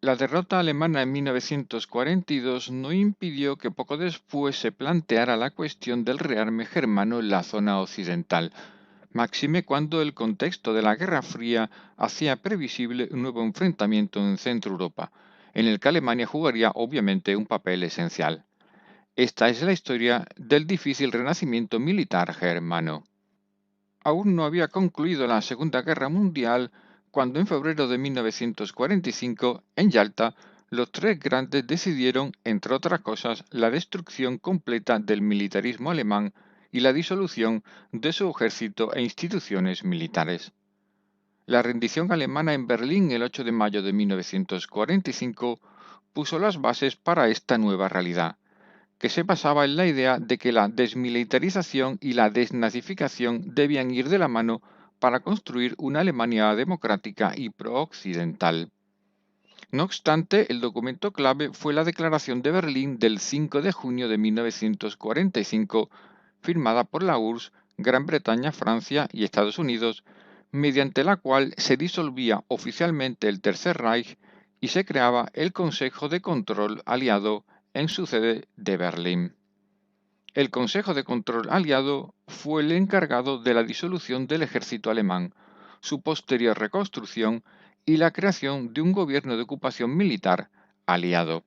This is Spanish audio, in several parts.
La derrota alemana en 1942 no impidió que poco después se planteara la cuestión del rearme germano en la zona occidental, máxime cuando el contexto de la Guerra Fría hacía previsible un nuevo enfrentamiento en Centro Europa, en el que Alemania jugaría obviamente un papel esencial. Esta es la historia del difícil renacimiento militar germano. Aún no había concluido la Segunda Guerra Mundial cuando en febrero de 1945, en Yalta, los tres grandes decidieron, entre otras cosas, la destrucción completa del militarismo alemán y la disolución de su ejército e instituciones militares. La rendición alemana en Berlín el 8 de mayo de 1945 puso las bases para esta nueva realidad, que se basaba en la idea de que la desmilitarización y la desnazificación debían ir de la mano para construir una Alemania democrática y pro-occidental. No obstante, el documento clave fue la Declaración de Berlín del 5 de junio de 1945, firmada por la URSS, Gran Bretaña, Francia y Estados Unidos, mediante la cual se disolvía oficialmente el Tercer Reich y se creaba el Consejo de Control Aliado en su sede de Berlín. El Consejo de Control Aliado fue el encargado de la disolución del ejército alemán, su posterior reconstrucción y la creación de un gobierno de ocupación militar aliado.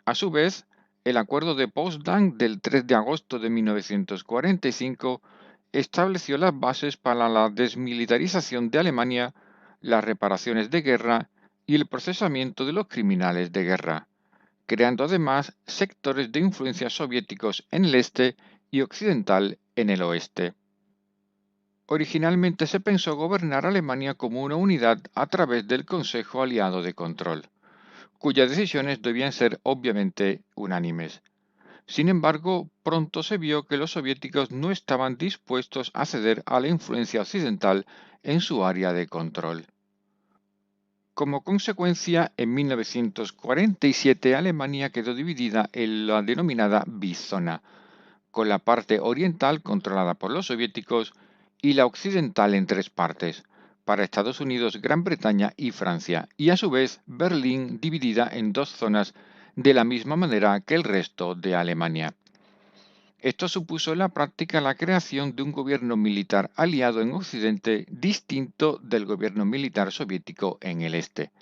A su vez, el Acuerdo de Potsdam del 3 de agosto de 1945 estableció las bases para la desmilitarización de Alemania, las reparaciones de guerra y el procesamiento de los criminales de guerra, creando además sectores de influencia soviéticos en el este y occidental en el oeste. Originalmente se pensó gobernar Alemania como una unidad a través del Consejo Aliado de Control, cuyas decisiones debían ser obviamente unánimes. Sin embargo, pronto se vio que los soviéticos no estaban dispuestos a ceder a la influencia occidental en su área de control. Como consecuencia, en 1947 Alemania quedó dividida en la denominada Bizona, con la parte oriental controlada por los soviéticos y la occidental en tres partes, para Estados Unidos, Gran Bretaña y Francia, y a su vez Berlín dividida en dos zonas de la misma manera que el resto de Alemania. Esto supuso en la práctica la creación de un gobierno militar aliado en Occidente distinto del gobierno militar soviético en el este,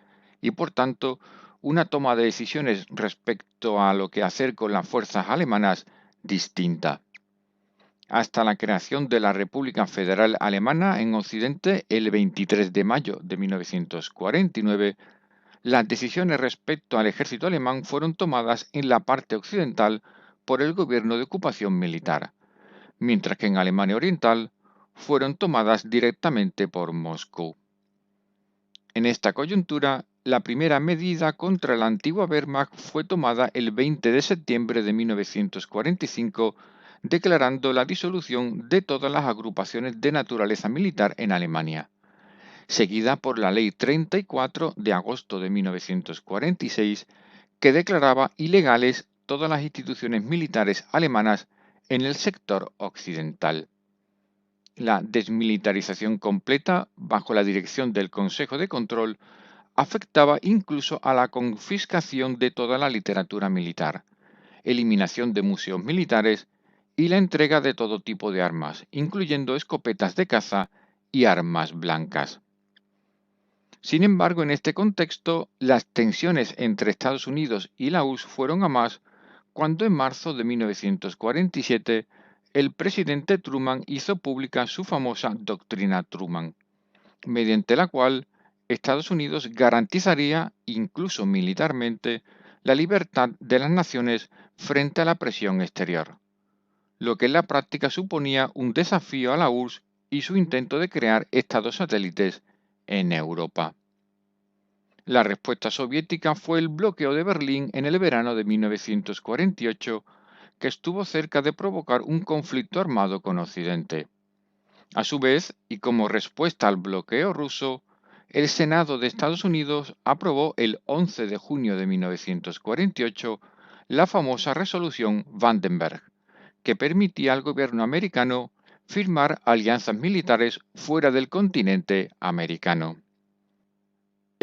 y por tanto una toma de decisiones respecto a lo que hacer con las fuerzas alemanas distinta. Hasta la creación de la República Federal Alemana en Occidente el 23 de mayo de 1949, las decisiones respecto al ejército alemán fueron tomadas en la parte occidental por el gobierno de ocupación militar, mientras que en Alemania Oriental fueron tomadas directamente por Moscú. En esta coyuntura, la primera medida contra la antigua Wehrmacht fue tomada el 20 de septiembre de 1945, declarando la disolución de todas las agrupaciones de naturaleza militar en Alemania, seguida por la Ley 34 de agosto de 1946, que declaraba ilegales todas las instituciones militares alemanas en el sector occidental. La desmilitarización completa, bajo la dirección del Consejo de Control, afectaba incluso a la confiscación de toda la literatura militar, eliminación de museos militares y la entrega de todo tipo de armas, incluyendo escopetas de caza y armas blancas. Sin embargo, en este contexto, las tensiones entre Estados Unidos y la URSS fueron a más cuando en marzo de 1947 el presidente Truman hizo pública su famosa Doctrina Truman, mediante la cual Estados Unidos garantizaría, incluso militarmente, la libertad de las naciones frente a la presión exterior, lo que en la práctica suponía un desafío a la URSS y su intento de crear estados satélites en Europa. La respuesta soviética fue el bloqueo de Berlín en el verano de 1948, que estuvo cerca de provocar un conflicto armado con Occidente. A su vez, y como respuesta al bloqueo ruso, el Senado de Estados Unidos aprobó el 11 de junio de 1948 la famosa resolución Vandenberg, que permitía al gobierno americano firmar alianzas militares fuera del continente americano.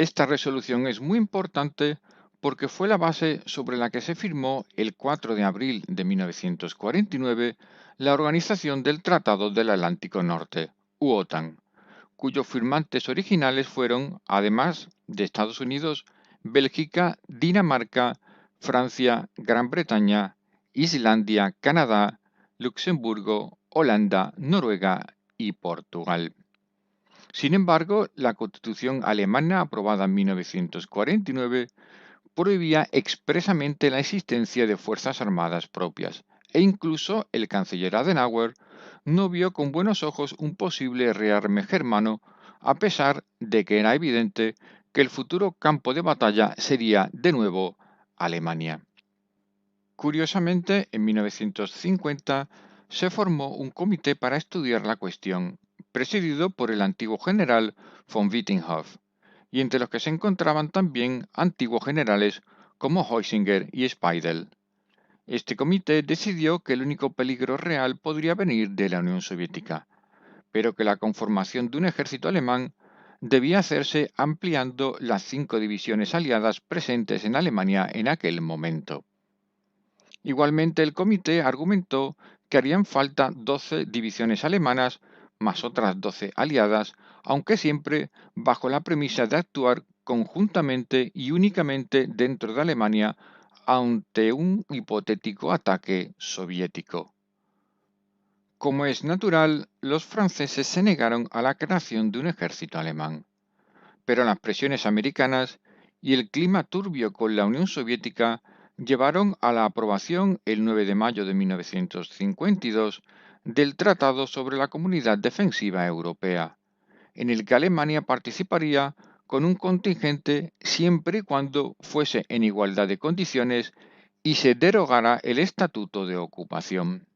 Esta resolución es muy importante porque fue la base sobre la que se firmó el 4 de abril de 1949 la Organización del Tratado del Atlántico Norte, u OTAN, cuyos firmantes originales fueron, además de Estados Unidos, Bélgica, Dinamarca, Francia, Gran Bretaña, Islandia, Canadá, Luxemburgo, Holanda, Noruega y Portugal. Sin embargo, la Constitución alemana aprobada en 1949 prohibía expresamente la existencia de fuerzas armadas propias, e incluso el canciller Adenauer no vio con buenos ojos un posible rearme germano, a pesar de que era evidente que el futuro campo de batalla sería de nuevo Alemania. Curiosamente, en 1950 se formó un comité para estudiar la cuestión, presidido por el antiguo general von Wittinghoff, y entre los que se encontraban también antiguos generales como Heusinger y Speidel. Este comité decidió que el único peligro real podría venir de la Unión Soviética, pero que la conformación de un ejército alemán debía hacerse ampliando las 5 divisiones aliadas presentes en Alemania en aquel momento. Igualmente, el comité argumentó que harían falta 12 divisiones alemanas más otras 12 aliadas, aunque siempre bajo la premisa de actuar conjuntamente y únicamente dentro de Alemania ante un hipotético ataque soviético. Como es natural, los franceses se negaron a la creación de un ejército alemán, pero las presiones americanas y el clima turbio con la Unión Soviética llevaron a la aprobación el 9 de mayo de 1952 del Tratado sobre la Comunidad Defensiva Europea, en el que Alemania participaría con un contingente siempre y cuando fuese en igualdad de condiciones y se derogara el Estatuto de Ocupación.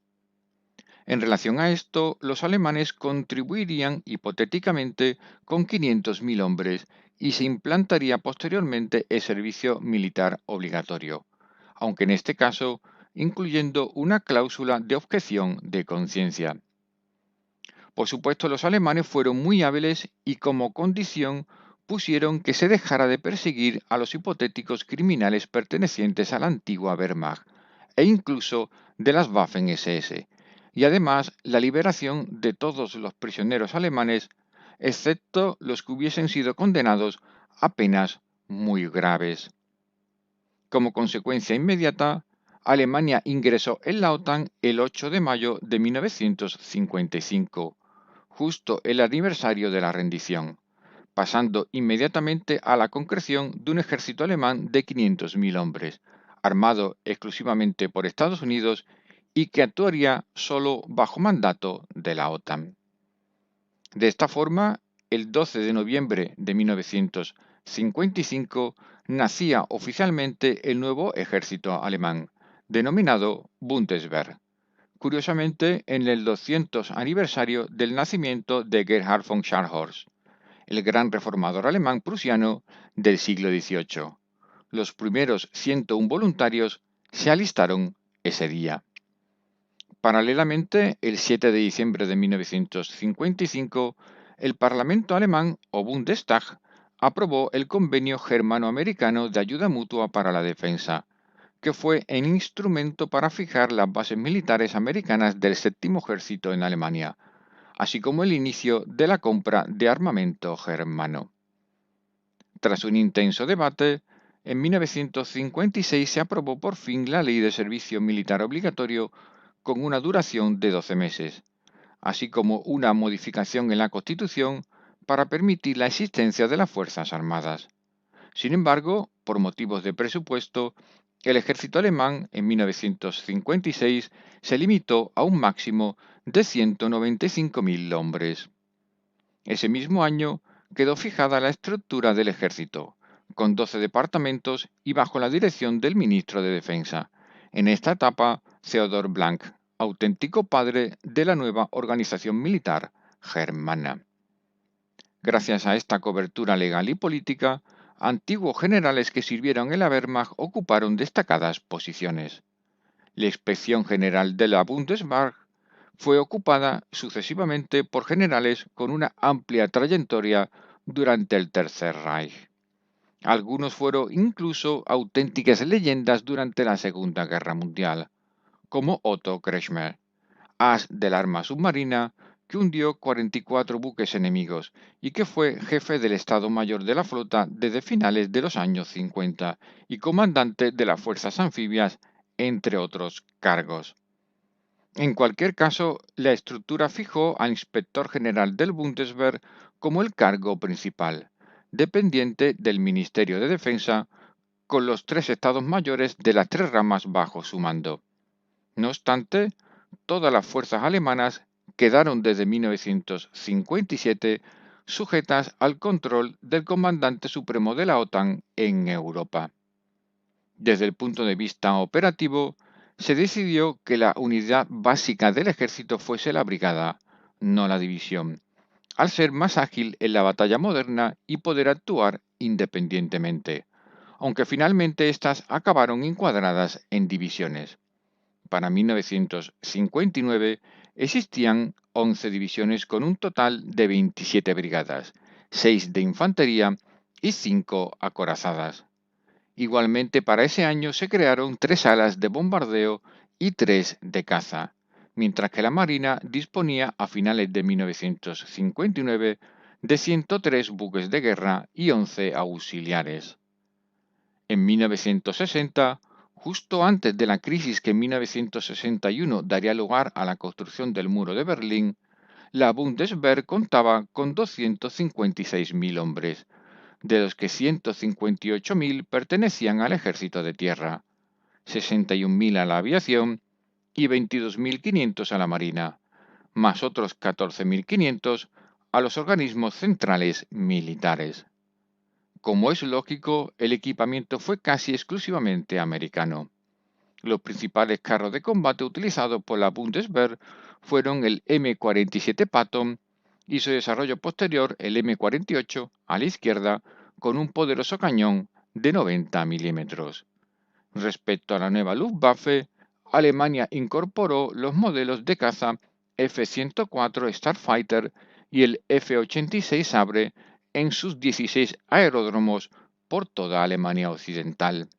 En relación a esto, los alemanes contribuirían hipotéticamente con 500.000 hombres y se implantaría posteriormente el servicio militar obligatorio, aunque en este caso incluyendo una cláusula de objeción de conciencia. Por supuesto, los alemanes fueron muy hábiles y como condición pusieron que se dejara de perseguir a los hipotéticos criminales pertenecientes a la antigua Wehrmacht e incluso de las Waffen-SS, y además la liberación de todos los prisioneros alemanes, excepto los que hubiesen sido condenados a penas muy graves. Como consecuencia inmediata, Alemania ingresó en la OTAN el 8 de mayo de 1955, justo el aniversario de la rendición, pasando inmediatamente a la concreción de un ejército alemán de 500.000 hombres, armado exclusivamente por Estados Unidos y que actuaría solo bajo mandato de la OTAN. De esta forma, el 12 de noviembre de 1955 nacía oficialmente el nuevo ejército alemán, denominado Bundeswehr, curiosamente en el 200 aniversario del nacimiento de Gerhard von Scharnhorst, el gran reformador alemán prusiano del siglo XVIII. Los primeros 101 voluntarios se alistaron ese día. Paralelamente, el 7 de diciembre de 1955, el Parlamento alemán, o Bundestag, aprobó el Convenio Germano-Americano de Ayuda Mutua para la Defensa, que fue el instrumento para fijar las bases militares americanas del Séptimo Ejército en Alemania, así como el inicio de la compra de armamento germano. Tras un intenso debate, en 1956 se aprobó por fin la Ley de Servicio Militar Obligatorio con una duración de 12 meses, así como una modificación en la Constitución para permitir la existencia de las Fuerzas Armadas. Sin embargo, por motivos de presupuesto, el ejército alemán en 1956 se limitó a un máximo de 195.000 hombres. Ese mismo año quedó fijada la estructura del ejército, con 12 departamentos y bajo la dirección del ministro de Defensa. En esta etapa, Theodor Blank, auténtico padre de la nueva organización militar germana. Gracias a esta cobertura legal y política, antiguos generales que sirvieron en la Wehrmacht ocuparon destacadas posiciones. La Inspección General de la Bundeswehr fue ocupada sucesivamente por generales con una amplia trayectoria durante el Tercer Reich. Algunos fueron incluso auténticas leyendas durante la Segunda Guerra Mundial, como Otto Kretschmer, as del arma submarina que hundió 44 buques enemigos y que fue jefe del Estado Mayor de la flota desde finales de los años 50 y comandante de las fuerzas anfibias, entre otros cargos. En cualquier caso, la estructura fijó al inspector general del Bundeswehr como el cargo principal, dependiente del Ministerio de Defensa, con los tres estados mayores de las tres ramas bajo su mando. No obstante, todas las fuerzas alemanas quedaron desde 1957 sujetas al control del comandante supremo de la OTAN en Europa. Desde el punto de vista operativo, se decidió que la unidad básica del ejército fuese la brigada, no la división, al ser más ágil en la batalla moderna y poder actuar independientemente, aunque finalmente éstas acabaron encuadradas en divisiones. Para 1959 existían 11 divisiones con un total de 27 brigadas, 6 de infantería y 5 acorazadas. Igualmente para ese año se crearon 3 alas de bombardeo y 3 de caza, mientras que la Marina disponía a finales de 1959 de 103 buques de guerra y 11 auxiliares. En 1960, justo antes de la crisis que en 1961 daría lugar a la construcción del muro de Berlín, la Bundeswehr contaba con 256.000 hombres, de los que 158.000 pertenecían al ejército de tierra, 61.000 a la aviación y 22.500 a la marina, más otros 14.500 a los organismos centrales militares. Como es lógico, el equipamiento fue casi exclusivamente americano. Los principales carros de combate utilizados por la Bundeswehr fueron el M47 Patton y su desarrollo posterior el M48 a la izquierda con un poderoso cañón de 90 milímetros. Respecto a la nueva Luftwaffe, Alemania incorporó los modelos de caza F-104 Starfighter y el F-86 Sabre en sus 16 aeródromos por toda Alemania Occidental.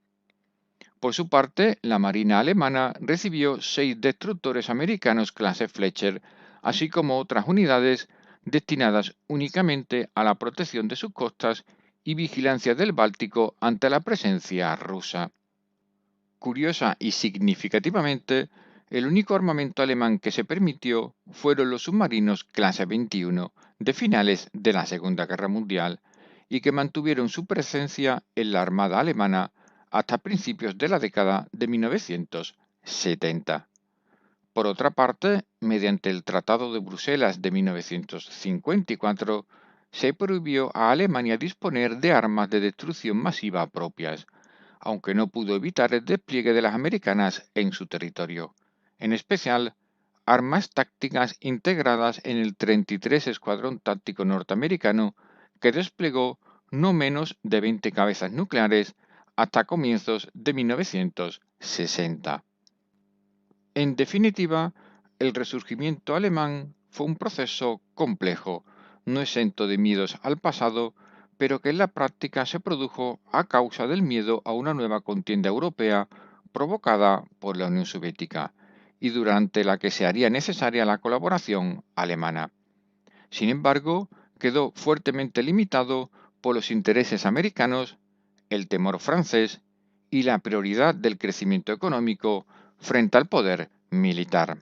Por su parte, la Marina alemana recibió 6 destructores americanos clase Fletcher, así como otras unidades destinadas únicamente a la protección de sus costas y vigilancia del Báltico ante la presencia rusa. Curiosa y significativamente, el único armamento alemán que se permitió fueron los submarinos clase 21 de finales de la Segunda Guerra Mundial y que mantuvieron su presencia en la Armada alemana hasta principios de la década de 1970. Por otra parte, mediante el Tratado de Bruselas de 1954, se prohibió a Alemania disponer de armas de destrucción masiva propias, aunque no pudo evitar el despliegue de las americanas en su territorio, en especial armas tácticas integradas en el 33 Escuadrón Táctico Norteamericano, que desplegó no menos de 20 cabezas nucleares hasta comienzos de 1960. En definitiva, el resurgimiento alemán fue un proceso complejo, no exento de miedos al pasado, pero que en la práctica se produjo a causa del miedo a una nueva contienda europea provocada por la Unión Soviética y durante la que se haría necesaria la colaboración alemana. Sin embargo, quedó fuertemente limitado por los intereses americanos, el temor francés y la prioridad del crecimiento económico frente al poder militar.